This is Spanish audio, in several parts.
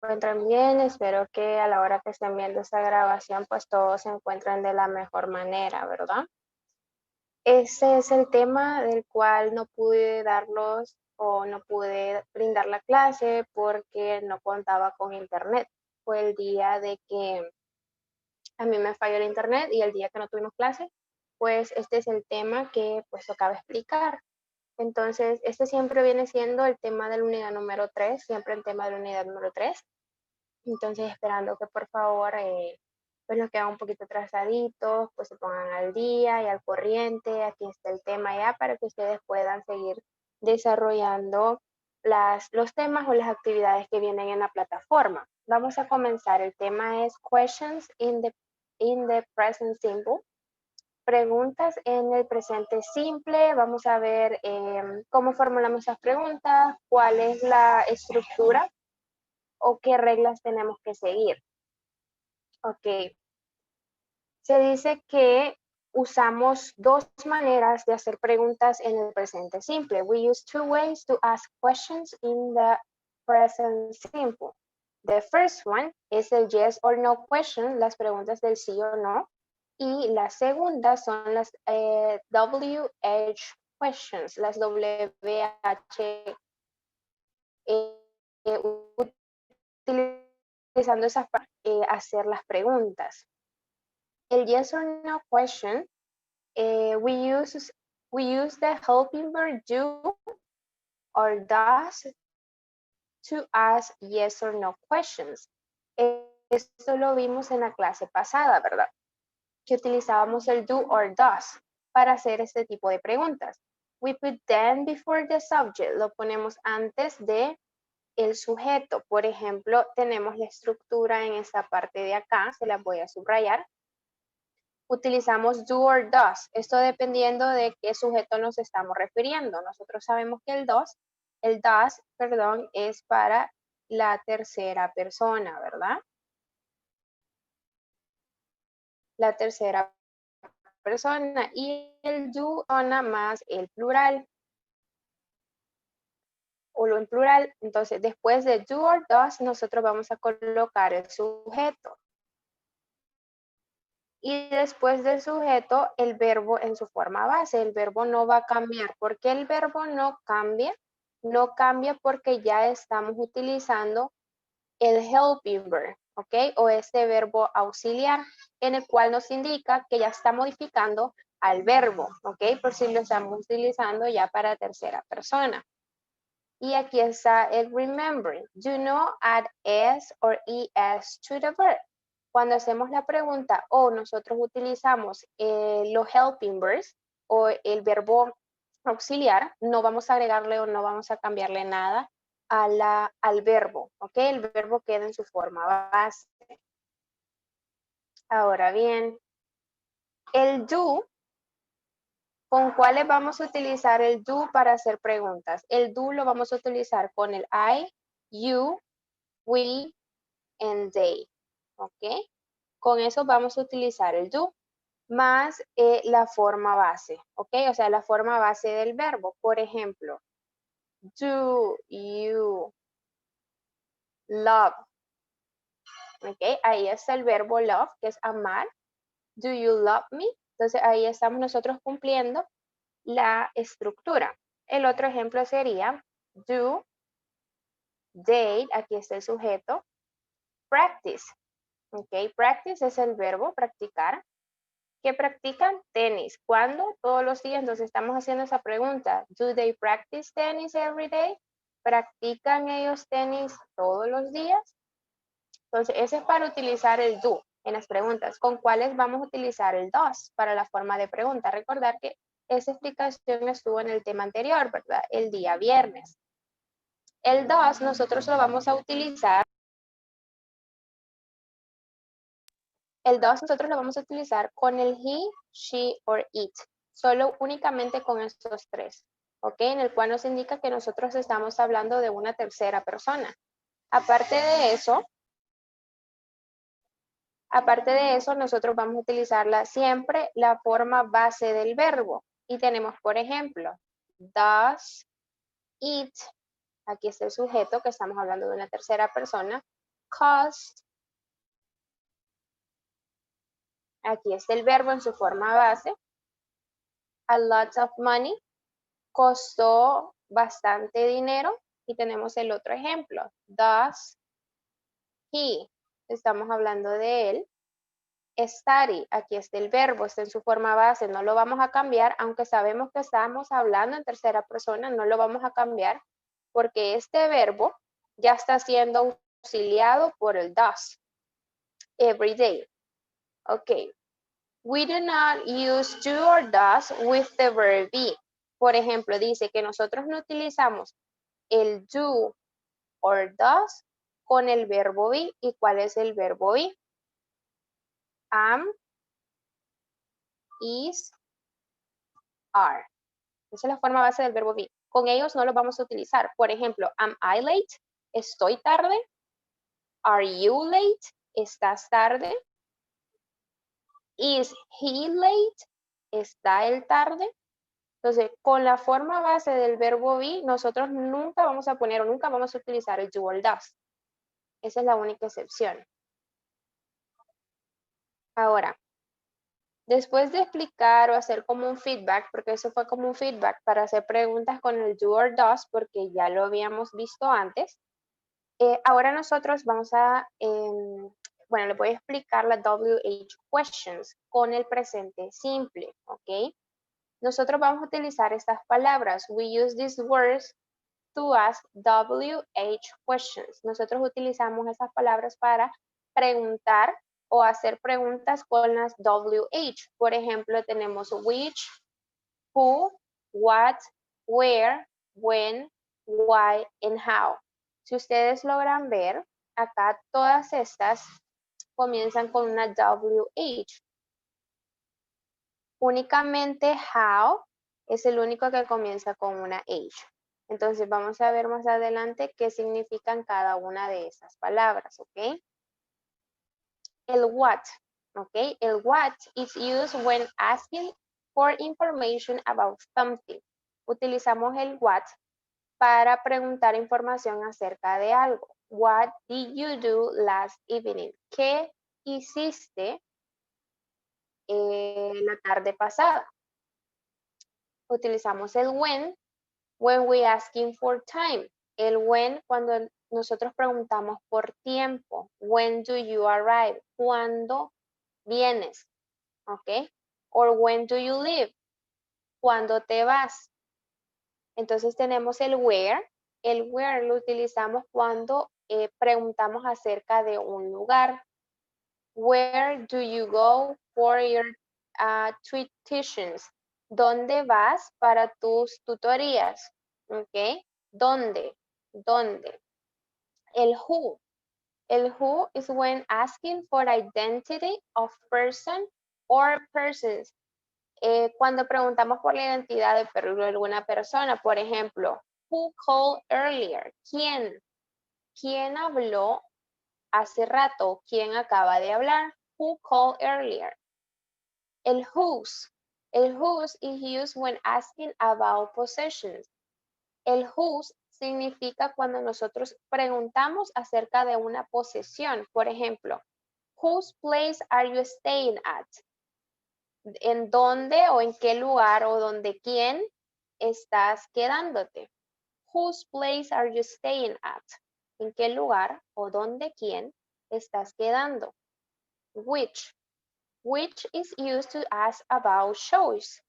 Encuentran bien, espero que a la hora que estén viendo esta grabación, pues todos se encuentren de la mejor manera, ¿verdad? Ese es el tema del cual no pude darlos o no pude brindar la clase porque no contaba con internet. Fue el día de que a mí me falló el internet y el día que no tuvimos clase, pues este es el tema que pues tocaba explicar. Entonces, este siempre viene siendo el tema de la unidad número 3, siempre el tema de la unidad número 3. Entonces, esperando que por favor, pues nos quedan un poquito atrasaditos, pues se pongan al día y al corriente. Aquí está el tema ya para que ustedes puedan seguir desarrollando los temas o las actividades que vienen en la plataforma. Vamos a comenzar. El tema es Questions in the Present Simple. Preguntas en el presente simple. Vamos a ver cómo formulamos esas preguntas, cuál es la estructura o qué reglas tenemos que seguir. Ok. Se dice que usamos dos maneras de hacer preguntas en el presente simple. We use two ways to ask questions in the present simple. The first one is el yes or no question, las preguntas del sí o no. Y la segunda son las WH questions, las WH utilizando esas para hacer las preguntas. El yes or no question, we use the helping verb do or does to ask yes or no questions. Esto lo vimos en la clase pasada, ¿verdad? Que utilizábamos el do or does para hacer este tipo de preguntas. We put them before the subject, lo ponemos antes de el sujeto. Por ejemplo, tenemos la estructura en esta parte de acá, se la voy a subrayar. Utilizamos do or does, esto dependiendo de qué sujeto nos estamos refiriendo. Nosotros sabemos que el does, perdón, es para la tercera persona, ¿verdad? La tercera persona y el do más el plural o lo en plural. Entonces, después de do or does, nosotros vamos a colocar el sujeto. Y después del sujeto, el verbo en su forma base. El verbo no va a cambiar. ¿Por qué el verbo no cambia? No cambia porque ya estamos utilizando el helping verb, ¿ok? O este verbo auxiliar, en el cual nos indica que ya está modificando al verbo, ¿ok? Por si lo estamos utilizando ya para tercera persona. Y aquí está el remembering. Do not add s or es to the verb. Cuando hacemos la pregunta o nosotros utilizamos los helping verbs o el verbo auxiliar, no vamos a agregarle o no vamos a cambiarle nada al verbo, ¿ok? El verbo queda en su forma base. Ahora bien, el do, ¿con cuáles vamos a utilizar el do para hacer preguntas? El do lo vamos a utilizar con el I, you, we, and they, ¿ok? Con eso vamos a utilizar el do más la forma base, ¿ok? O sea, la forma base del verbo. Por ejemplo, do you love, ¿ok? Ahí está el verbo love, que es amar. Do you love me? Entonces ahí estamos nosotros cumpliendo la estructura. El otro ejemplo sería do they, aquí está el sujeto, practice, ¿ok? Practice es el verbo practicar. ¿Qué practican? Tenis. ¿Cuándo? Todos los días. Entonces estamos haciendo esa pregunta. Do they practice tennis every day? ¿Practican ellos tenis todos los días? Entonces ese es para utilizar el do en las preguntas. ¿Con cuáles vamos a utilizar el does para la forma de pregunta? Recordar que esa explicación estuvo en el tema anterior, ¿verdad? El día viernes. El does nosotros lo vamos a utilizar. El does nosotros lo vamos a utilizar con el he, she or it. Solo únicamente con estos tres. ¿Ok? En el cual nos indica que nosotros estamos hablando de una tercera persona. Aparte de eso, nosotros vamos a utilizarla siempre la forma base del verbo. Y tenemos, por ejemplo, does, it. Aquí está el sujeto que estamos hablando de una tercera persona. cost. Aquí está el verbo en su forma base. A lot of money. Costó bastante dinero. Y tenemos el otro ejemplo. Does he. Estamos hablando de él. Study. Aquí está el verbo. Está en su forma base. No lo vamos a cambiar. Aunque sabemos que estamos hablando en tercera persona. No lo vamos a cambiar. Porque este verbo ya está siendo auxiliado por el does. Every day. Ok. We do not use do or does with the verb be. Por ejemplo, dice que nosotros no utilizamos el do or does con el verbo be. ¿Y cuál es el verbo be? Am, is, are. Esa es la forma base del verbo be. Con ellos no los vamos a utilizar. Por ejemplo, am I late? ¿Estoy tarde? Are you late? ¿Estás tarde? Is he late? ¿Está él tarde? Entonces, con la forma base del verbo be, nosotros nunca vamos a poner o nunca vamos a utilizar el do or does. Esa es la única excepción. Ahora, después de explicar o hacer como un feedback, porque eso fue como un feedback para hacer preguntas con el do or does, porque ya lo habíamos visto antes, ahora nosotros vamos a, bueno, le voy a explicar las WH questions con el presente simple, ¿ok? Nosotros vamos a utilizar estas palabras. We use these words to ask WH questions. Nosotros utilizamos esas palabras para preguntar o hacer preguntas con las WH. Por ejemplo, tenemos which, who, what, where, when, why, and how. Si ustedes logran ver, acá todas estas comienzan con una WH. Únicamente how es el único que comienza con una H. Entonces vamos a ver más adelante qué significan cada una de esas palabras, ¿ok? El what, ¿ok? El what is used when asking for information about something. Utilizamos el what para preguntar información acerca de algo. What did you do last evening? ¿Qué hiciste la tarde pasada? Utilizamos el when we asking for time. El when cuando nosotros preguntamos por tiempo. When do you arrive? ¿Cuándo vienes? ¿Ok? Or when do you leave? ¿Cuándo te vas? Entonces tenemos el where. El where lo utilizamos cuando preguntamos acerca de un lugar. Where do you go for your tuitions? ¿Dónde vas para tus tutorías? ¿Ok? ¿Dónde? ¿Dónde? El who. El who is when asking for identity of person or persons. Cuando preguntamos por la identidad de alguna persona, por ejemplo, who called earlier? ¿Quién? ¿Quién habló hace rato? ¿Quién acaba de hablar? Who called earlier? El whose. El whose is used when asking about possessions. El whose significa cuando nosotros preguntamos acerca de una posesión. Por ejemplo, whose place are you staying at? ¿En dónde o en qué lugar o donde quién estás quedándote? Whose place are you staying at? ¿En qué lugar o donde quién estás quedando? Which. Which is used to ask about shows.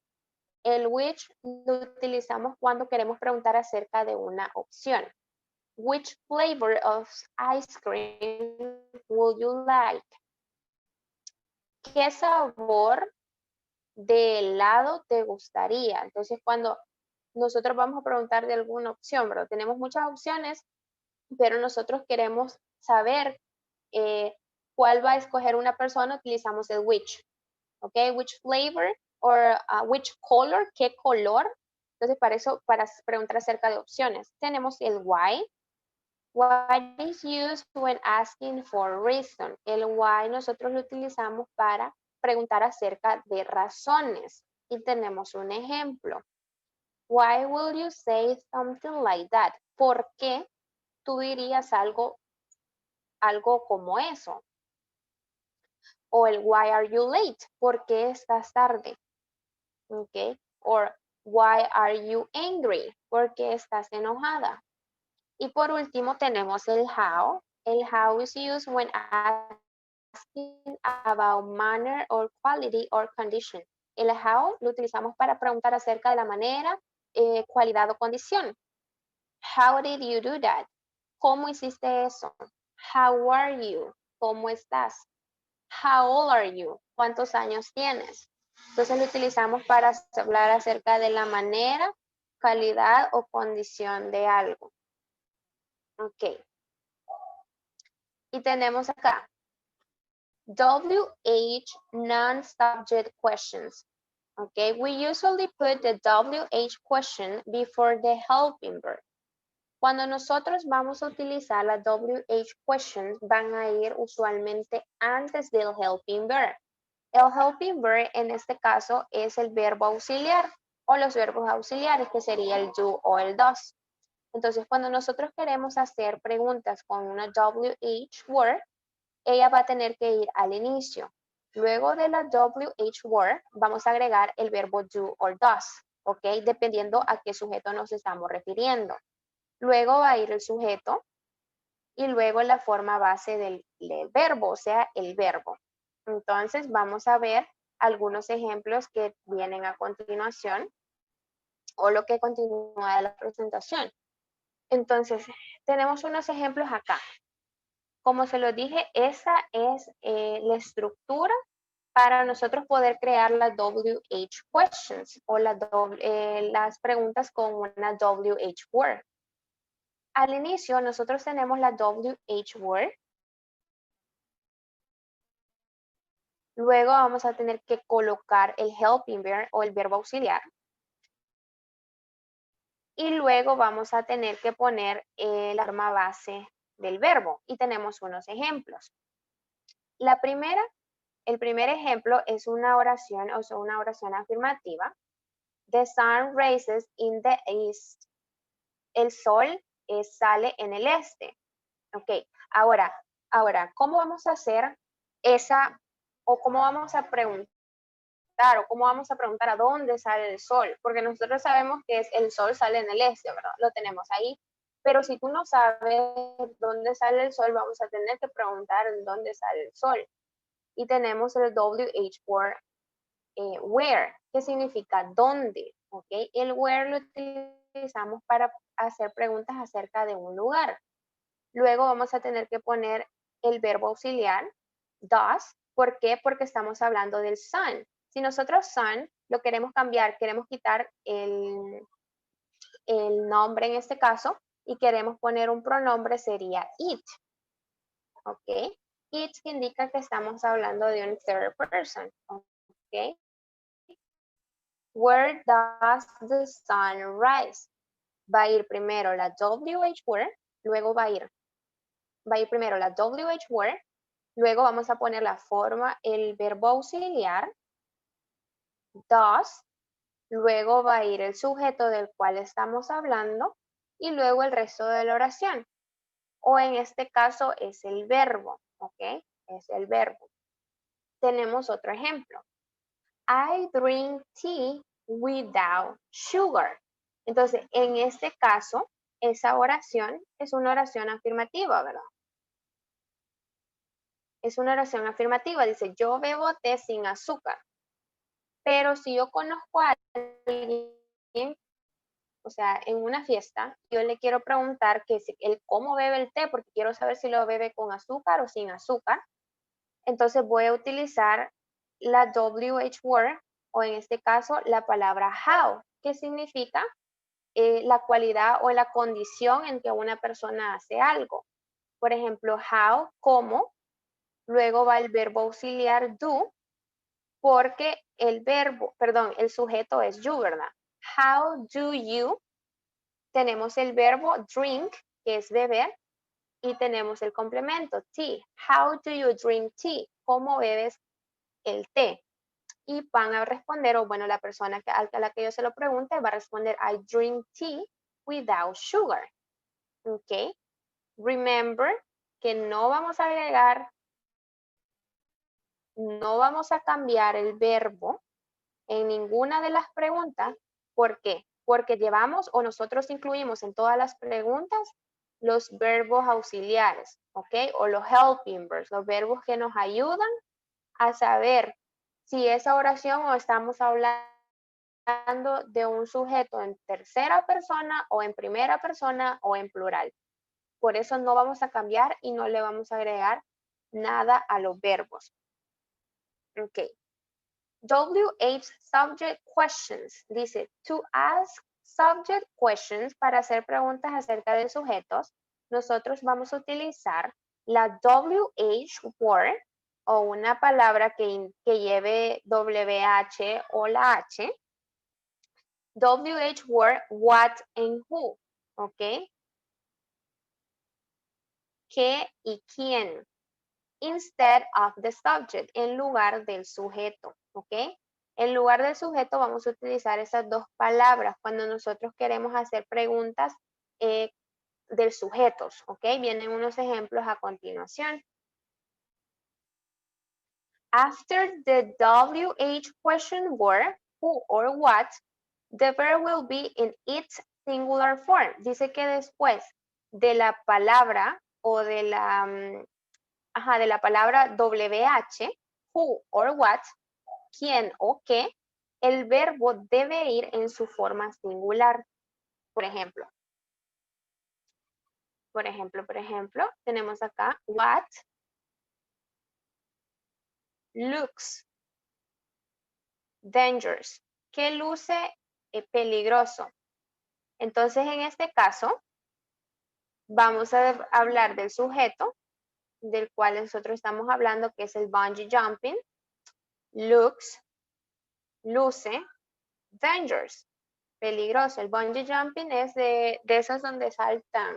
El which lo utilizamos cuando queremos preguntar acerca de una opción. Which flavor of ice cream would you like? ¿Qué sabor de helado te gustaría? Entonces, cuando nosotros vamos a preguntar de alguna opción, ¿verdad? Tenemos muchas opciones, pero nosotros queremos saber cuál va a escoger una persona, utilizamos el which. ¿Ok? Which flavor or which color, qué color. Entonces, para eso, para preguntar acerca de opciones, tenemos el why. Why is used when asking for reason. El why nosotros lo utilizamos para preguntar acerca de razones. Y tenemos un ejemplo. Why will you say something like that? ¿Por qué tú dirías algo algo como eso. O el why are you late? ¿Por qué estás tarde? Okay. Or why are you angry? ¿Por qué estás enojada? Y por último tenemos el how. El how is used when asking about manner or quality or condition. El how lo utilizamos para preguntar acerca de la manera, cualidad o condición. How did you do that? ¿Cómo hiciste eso? How are you? ¿Cómo estás? How old are you? ¿Cuántos años tienes? Entonces lo utilizamos para hablar acerca de la manera, calidad o condición de algo. Ok. Y tenemos acá WH non-subject questions. Okay, we usually put the WH question before the helping verb. Cuando nosotros vamos a utilizar la WH questions, van a ir usualmente antes del helping verb. El helping verb en este caso es el verbo auxiliar o los verbos auxiliares, que sería el do o el does. Entonces, cuando nosotros queremos hacer preguntas con una WH word, ella va a tener que ir al inicio. Luego de la WH word, vamos a agregar el verbo do or does, ¿ok? Dependiendo a qué sujeto nos estamos refiriendo. Luego va a ir el sujeto y luego la forma base del verbo, o sea, el verbo. Entonces, vamos a ver algunos ejemplos que vienen a continuación o lo que continúa de la presentación. Entonces, tenemos unos ejemplos acá. Como se lo dije, esa es la estructura para nosotros poder crear las WH questions o las preguntas con una WH word. Al inicio, nosotros tenemos la WH word. Luego vamos a tener que colocar el helping verb o el verbo auxiliar. Y luego vamos a tener que poner la forma base del verbo. Y tenemos unos ejemplos. El primer ejemplo es una oración, o sea, una oración afirmativa. The sun rises in the east. El sol sale en el este. Ok, ahora, ¿cómo vamos a hacer esa, o cómo vamos a preguntar, o cómo vamos a preguntar a dónde sale el sol? Porque nosotros sabemos que el sol sale en el este, ¿verdad? Lo tenemos ahí. Pero si tú no sabes dónde sale el sol, vamos a tener que preguntar dónde sale el sol. Y tenemos el WH word where, que significa dónde, ¿ok? El where lo utilizamos para hacer preguntas acerca de un lugar. Luego vamos a tener que poner el verbo auxiliar, does. ¿Por qué? Porque estamos hablando del sun. Si nosotros sun lo queremos cambiar, queremos quitar el nombre en este caso y queremos poner un pronombre, sería it. ¿Ok? It indica que estamos hablando de un third person. ¿Ok? Where does the sun rise? Va a ir primero la WH word, luego va a ir primero la WH word, luego vamos a poner la forma, el verbo auxiliar, does, luego va a ir el sujeto del cual estamos hablando y luego el resto de la oración. O en este caso es el verbo, ¿ok? Es el verbo. Tenemos otro ejemplo. I drink tea without sugar. Entonces, en este caso, esa oración es una oración afirmativa, ¿verdad? Es una oración afirmativa. Dice, yo bebo té sin azúcar. Pero si yo conozco a alguien, o sea, en una fiesta, yo le quiero preguntar que él cómo bebe el té, porque quiero saber si lo bebe con azúcar o sin azúcar. Entonces voy a utilizar la WH word, o en este caso, la palabra how, que significa la cualidad o la condición en que una persona hace algo. Por ejemplo, how, cómo, luego va el verbo auxiliar do, porque el sujeto es you, ¿verdad? How do you, tenemos el verbo drink, que es beber, y tenemos el complemento, tea. How do you drink tea? ¿Cómo bebes el té? Y van a responder, o bueno, la persona a la que yo se lo pregunte va a responder, I drink tea without sugar. Ok. Remember que no vamos a agregar, no vamos a cambiar el verbo en ninguna de las preguntas. ¿Por qué? Porque llevamos o nosotros incluimos en todas las preguntas los verbos auxiliares, ¿ok? O los helping verbs, los verbos que nos ayudan a saber si esa oración o estamos hablando de un sujeto en tercera persona o en primera persona o en plural. Por eso no vamos a cambiar y no le vamos a agregar nada a los verbos. Ok. WH subject questions. Dice, to ask subject questions, para hacer preguntas acerca de sujetos, nosotros vamos a utilizar la WH word o una palabra que lleve WH o la H. WH word, what and who. ¿Ok? ¿Qué y quién? Instead of the subject, en lugar del sujeto, ¿ok? En lugar del sujeto vamos a utilizar esas dos palabras cuando nosotros queremos hacer preguntas del sujetos, ¿ok? Vienen unos ejemplos a continuación. After the WH question word, who or what, the verb will be in its singular form. Dice que después de la palabra o de la palabra WH, who or what, quién o qué, el verbo debe ir en su forma singular. Por ejemplo, tenemos acá what looks dangerous, que luce peligroso. Entonces, en este caso, vamos a hablar del sujeto del cual nosotros estamos hablando, que es el bungee jumping. Looks, luce, dangerous, peligroso. El bungee jumping es de esos donde saltan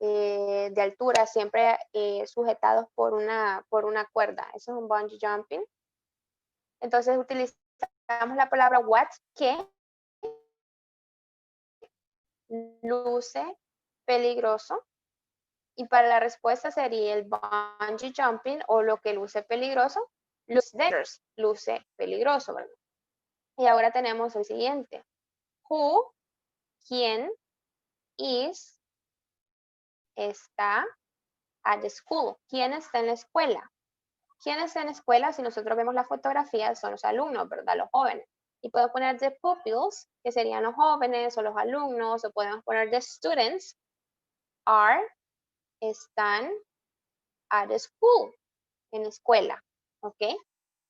de altura, siempre sujetados por una cuerda. Eso es un bungee jumping. Entonces utilizamos la palabra what, que luce peligroso. Y para la respuesta sería el bungee jumping o lo que luce peligroso, looks dangerous, luce peligroso, ¿verdad? Y ahora tenemos el siguiente. Who, quién, is, está at the school. ¿Quién está en la escuela? ¿Quién está en la escuela? Si nosotros vemos la fotografía, son los alumnos, ¿verdad? Los jóvenes. Y podemos poner the pupils, que serían los jóvenes o los alumnos, o podemos poner the students, are, están at the school, en escuela, ¿ok?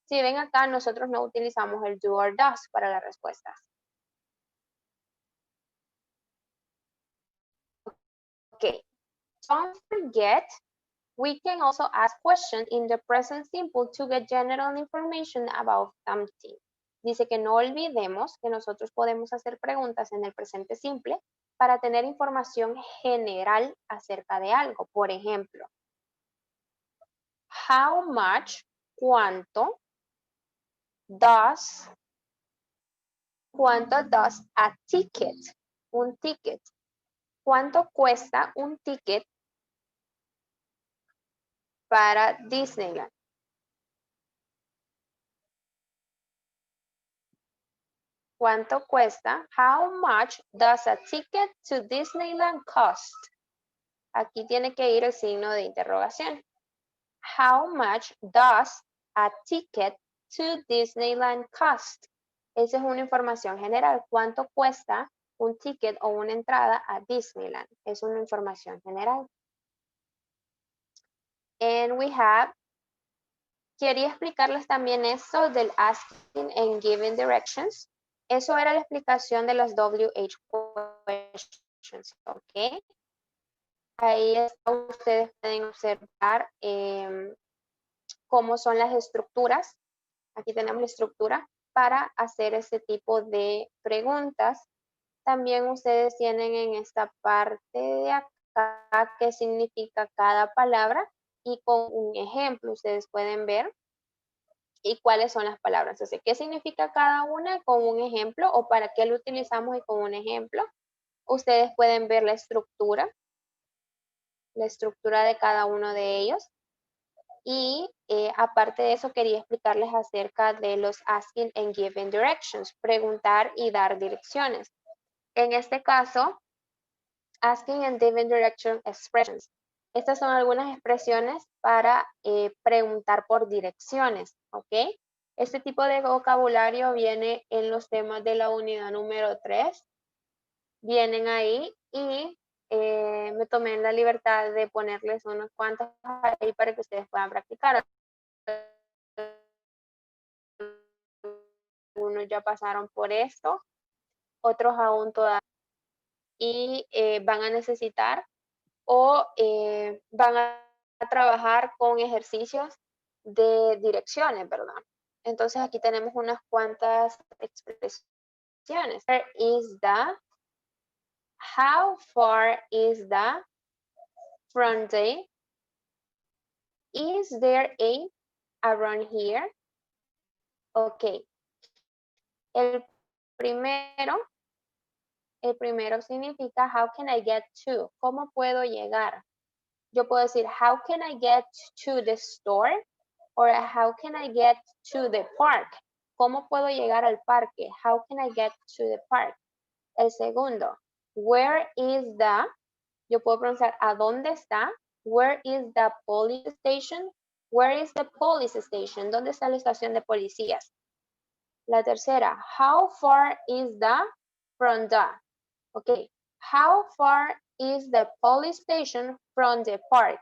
Si ven acá, nosotros no utilizamos el do or does para las respuestas. Ok, don't forget, we can also ask questions in the present simple to get general information about something. Dice que no olvidemos que nosotros podemos hacer preguntas en el presente simple para tener información general acerca de algo. Por ejemplo, how much, cuánto does a ticket, un ticket. ¿Cuánto cuesta un ticket para Disneyland? ¿Cuánto cuesta? How much does a ticket to Disneyland cost? Aquí tiene que ir el signo de interrogación. How much does a ticket to Disneyland cost? Esa es una información general. ¿Cuánto cuesta un ticket o una entrada a Disneyland? Es una información general. And we have, quería explicarles también esto del asking and giving directions. Eso era la explicación de los WH questions, ¿ok? Ahí ustedes pueden observar cómo son las estructuras. Aquí tenemos la estructura para hacer este tipo de preguntas. También ustedes tienen en esta parte de acá qué significa cada palabra y con un ejemplo ustedes pueden ver y cuáles son las palabras. Entonces, ¿qué significa cada una con un ejemplo o para qué lo utilizamos y con un ejemplo? Ustedes pueden ver la estructura la estructura de cada uno de ellos. Y aparte de eso, quería explicarles acerca de los asking and giving directions, preguntar y dar direcciones. En este caso, asking and giving direction expressions. Estas son algunas expresiones para preguntar por direcciones, ¿ok? Este tipo de vocabulario viene en los temas de la unidad número 3. Vienen ahí y me tomé la libertad de ponerles unos cuantos ahí para que ustedes puedan practicar. Algunos ya pasaron por esto, otros aún todavía, y van a necesitar o van a trabajar con ejercicios de direcciones, ¿verdad? Entonces aquí tenemos unas cuantas expresiones. Where is the? How far is the? From the? Is there a around here? Ok. El primero significa how can I get to? ¿Cómo puedo llegar? Yo puedo decir how can I get to the store? Or how can I get to the park? ¿Cómo puedo llegar al parque? How can I get to the park? El segundo, where is the? Yo puedo pronunciar ¿a dónde está? Where is the police station? Where is the police station? ¿Dónde está la estación de policías? La tercera, how far is the from the? Ok, how far is the police station from the park?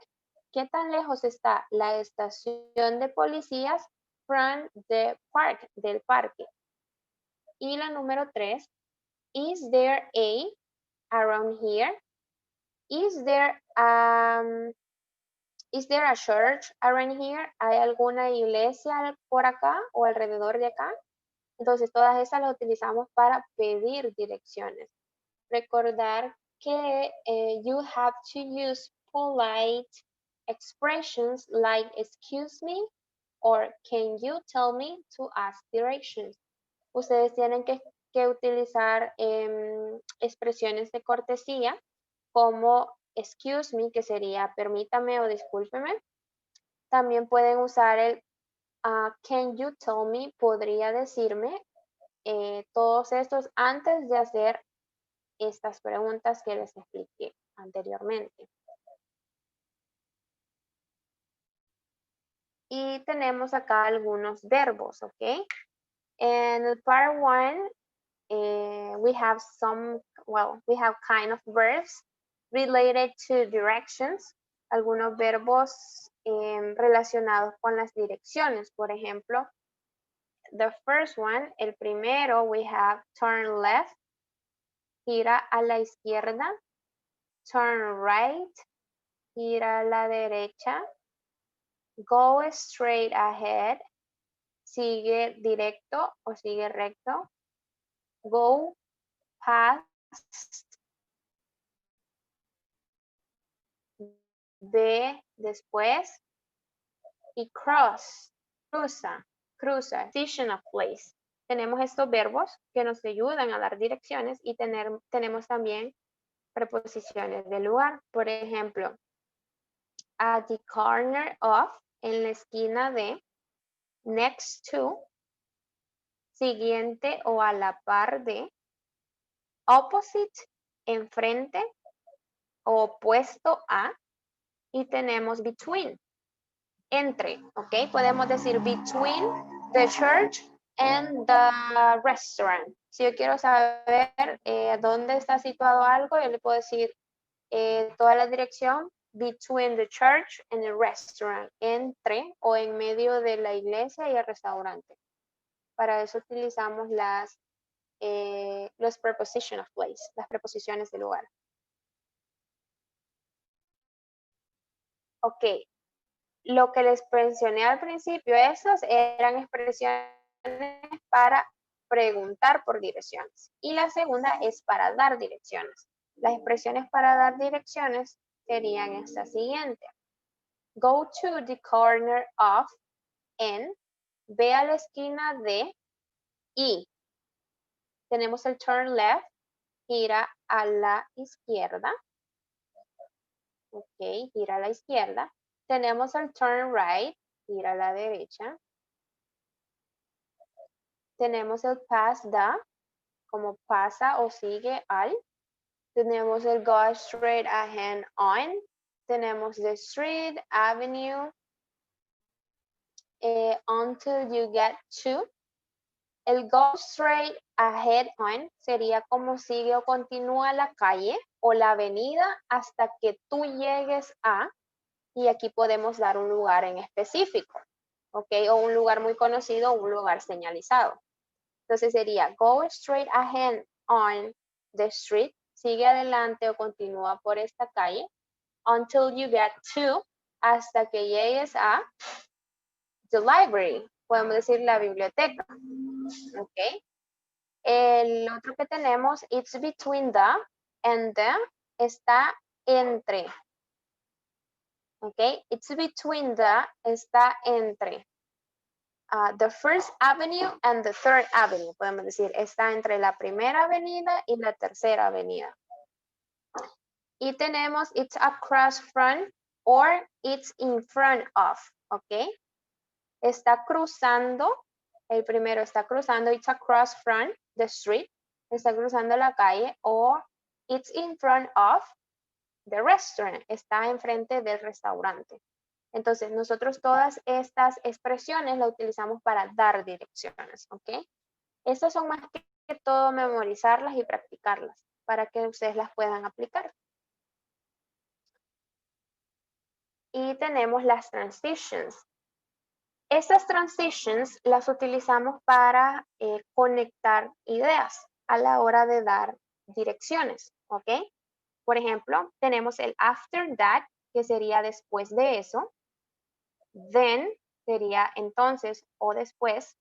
¿Qué tan lejos está la estación de policías from the park, del parque? Y la número 3, is there a around here? Is there a church around here? ¿Hay alguna iglesia por acá o alrededor de acá? Entonces todas esas las utilizamos para pedir direcciones. Recordar que you have to use polite expressions like excuse me or can you tell me to ask directions. Ustedes tienen que utilizar expresiones de cortesía como excuse me, que sería permítame o discúlpeme. También pueden usar el can you tell me, podría decirme. Todos estos antes de hacer estas preguntas que les expliqué anteriormente. Y tenemos acá algunos verbos, ¿ok? En part 1, we have kind of verbs related to directions. Algunos verbos relacionados con las direcciones. Por ejemplo, the first one, el primero, we have turn left, gira a la izquierda. Turn right, gira a la derecha. Go straight ahead, sigue directo o sigue recto. Go past, ve después. Y cross, cruza, station of place. Tenemos estos verbos que nos ayudan a dar direcciones y tenemos también preposiciones de lugar. Por ejemplo, at the corner of, en la esquina de, next to, siguiente o a la par de, opposite, enfrente o opuesto a, y tenemos between, entre, ¿ok? Podemos decir between the church and the restaurant. Si yo quiero saber dónde está situado algo, yo le puedo decir toda la dirección between the church and the restaurant, entre o en medio de la iglesia y el restaurante. Para eso utilizamos los preposition of place, las preposiciones de lugar. Ok, lo que les mencioné al principio, esas eran expresiones para preguntar por direcciones. Y la segunda es para dar direcciones. Las expresiones para dar direcciones serían estas siguientes. Go to the corner of, en, ve a la esquina de, y. Tenemos el turn left, gira a la izquierda. Ok, gira a la izquierda. Tenemos el turn right, gira a la derecha. Tenemos el pass the, como pasa o sigue al. Tenemos el go straight ahead on. Tenemos the street, avenue, until you get to. El go straight ahead on sería como sigue o continúa la calle o la avenida hasta que tú llegues a, y aquí podemos dar un lugar en específico, ¿ok? O un lugar muy conocido o un lugar señalizado. Entonces sería go straight ahead on the street, sigue adelante o continúa por esta calle, until you get to, hasta que llegues a the library, podemos decir la biblioteca, ¿ok? El otro que tenemos, it's between the and the, está entre, ¿ok? It's between the, está entre. The first avenue and the third avenue, podemos decir, está entre la primera avenida y la tercera avenida. Y tenemos it's across from or it's in front of, ¿ok? Está cruzando, el primero está cruzando, it's across from the street, está cruzando la calle, o it's in front of the restaurant, está enfrente del restaurante. Entonces, nosotros todas estas expresiones las utilizamos para dar direcciones, ¿ok? Estas son más que todo memorizarlas y practicarlas para que ustedes las puedan aplicar. Y tenemos las transitions. Estas transitions las utilizamos para conectar ideas a la hora de dar direcciones, ¿ok? Por ejemplo, tenemos el after that, que sería después de eso. Then sería entonces o después.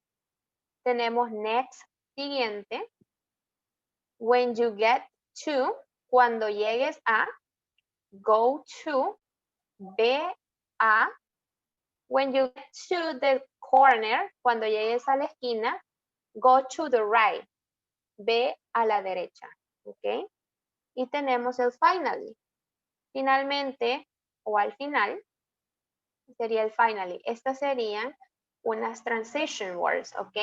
Tenemos next, siguiente. When you get to, cuando llegues a. Go to, ve a. When you get to the corner, cuando llegues a la esquina, go to the right, ve a la derecha, ¿ok? Y tenemos el finally. Finalmente, o al final, sería el finally. Estas serían unas transition words, ¿ok?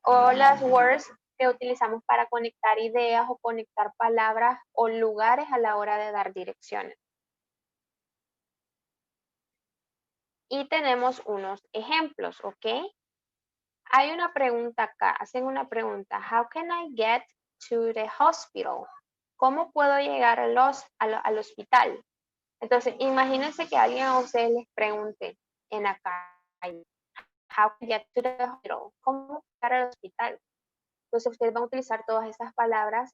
O las words que utilizamos para conectar ideas o conectar palabras o lugares a la hora de dar direcciones. Y tenemos unos ejemplos, ¿ok? Hay una pregunta acá, hacen una pregunta. How can I get to the hospital? ¿Cómo puedo llegar al hospital? Entonces, imagínense que alguien a ustedes les pregunte en la calle, how can I get to the hospital? ¿Cómo llegar al hospital? Entonces, ustedes van a utilizar todas estas palabras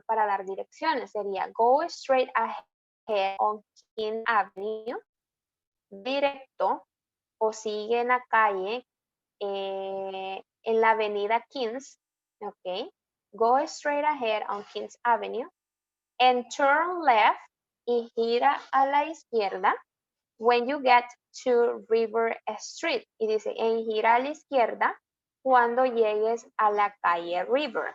para dar direcciones. Sería go straight ahead on King Avenue, directo, o sigue en la calle, en la avenida Kings, ok, go straight ahead on Kings Avenue, and turn left, y gira a la izquierda, when you get to River Street, y dice, en gira a la izquierda, cuando llegues a la calle River,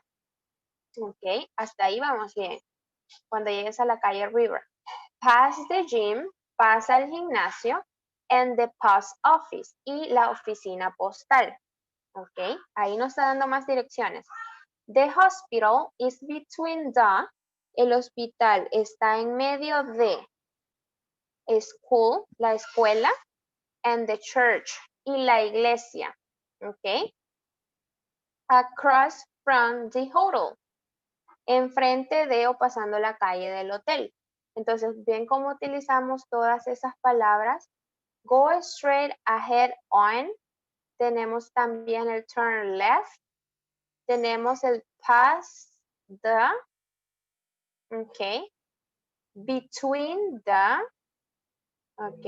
ok, hasta ahí vamos bien, cuando llegues a la calle River. Pass the gym, pasa al gimnasio, and the post office, y la oficina postal. Ok, ahí nos está dando más direcciones. The hospital is between the, el hospital está en medio de, school, la escuela, and the church, y la iglesia. Ok. Across from the hotel, enfrente de o pasando la calle del hotel. Entonces, ven cómo utilizamos todas esas palabras. Go straight ahead on. Tenemos también el turn left. Tenemos el pass the. Ok. Between the. Ok.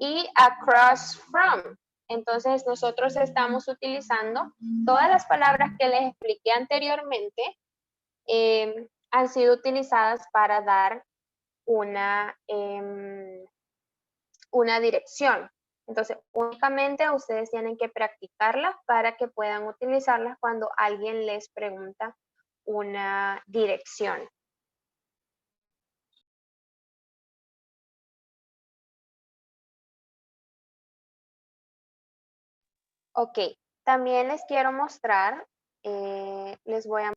Y across from. Entonces, nosotros estamos utilizando todas las palabras que les expliqué anteriormente. Han sido utilizadas para dar una dirección. Entonces, únicamente ustedes tienen que practicarlas para que puedan utilizarlas cuando alguien les pregunta una dirección. Ok, también les quiero mostrar, les voy a...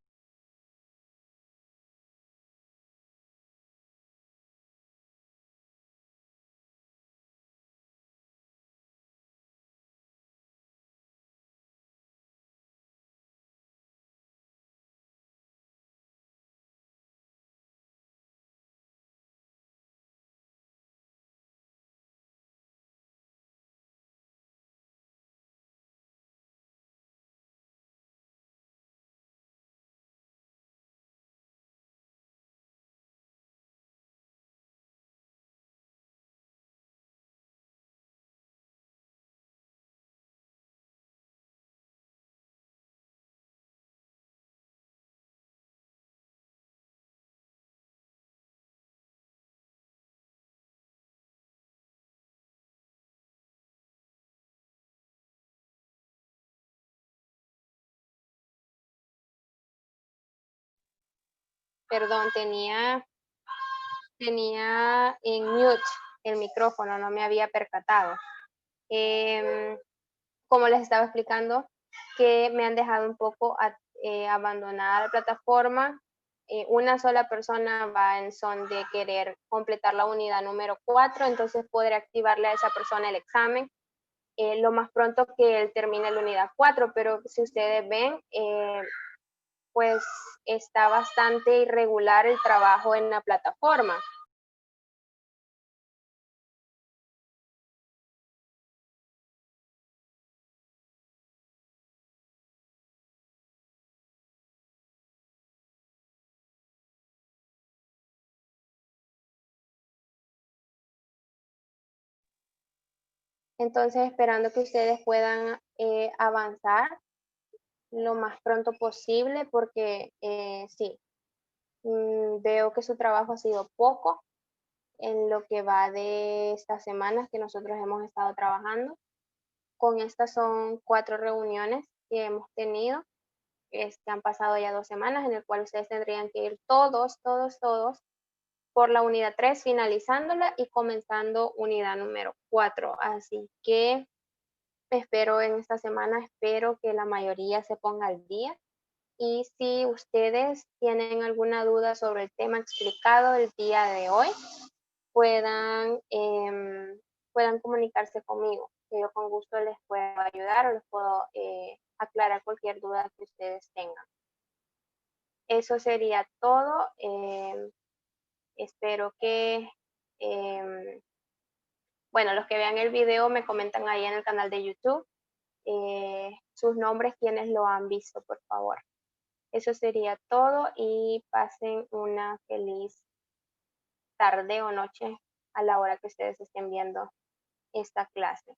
Perdón, tenía en mute el micrófono, no me había percatado. Em, Como les estaba explicando, que me han dejado un poco abandonada la plataforma. Una sola persona va en son de querer completar la unidad número 4, entonces podré activarle a esa persona el examen lo más pronto que él termine la unidad 4, pero si ustedes ven, pues está bastante irregular el trabajo en la plataforma. Entonces, esperando que ustedes puedan avanzar lo más pronto posible, porque sí, veo que su trabajo ha sido poco en lo que va de estas semanas que nosotros hemos estado trabajando. Con estas son 4 reuniones que hemos tenido. Han pasado ya 2 semanas en el cual ustedes tendrían que ir todos, todos, todos por la unidad 3, finalizándola y comenzando unidad número 4. Así que espero en esta semana, espero que la mayoría se ponga al día. Y si ustedes tienen alguna duda sobre el tema explicado el día de hoy, puedan comunicarse conmigo, que yo con gusto les puedo ayudar o les puedo aclarar cualquier duda que ustedes tengan. Eso sería todo. Espero que, bueno, los que vean el video me comentan ahí en el canal de YouTube sus nombres, quienes lo han visto, por favor. Eso sería todo y pasen una feliz tarde o noche a la hora que ustedes estén viendo esta clase.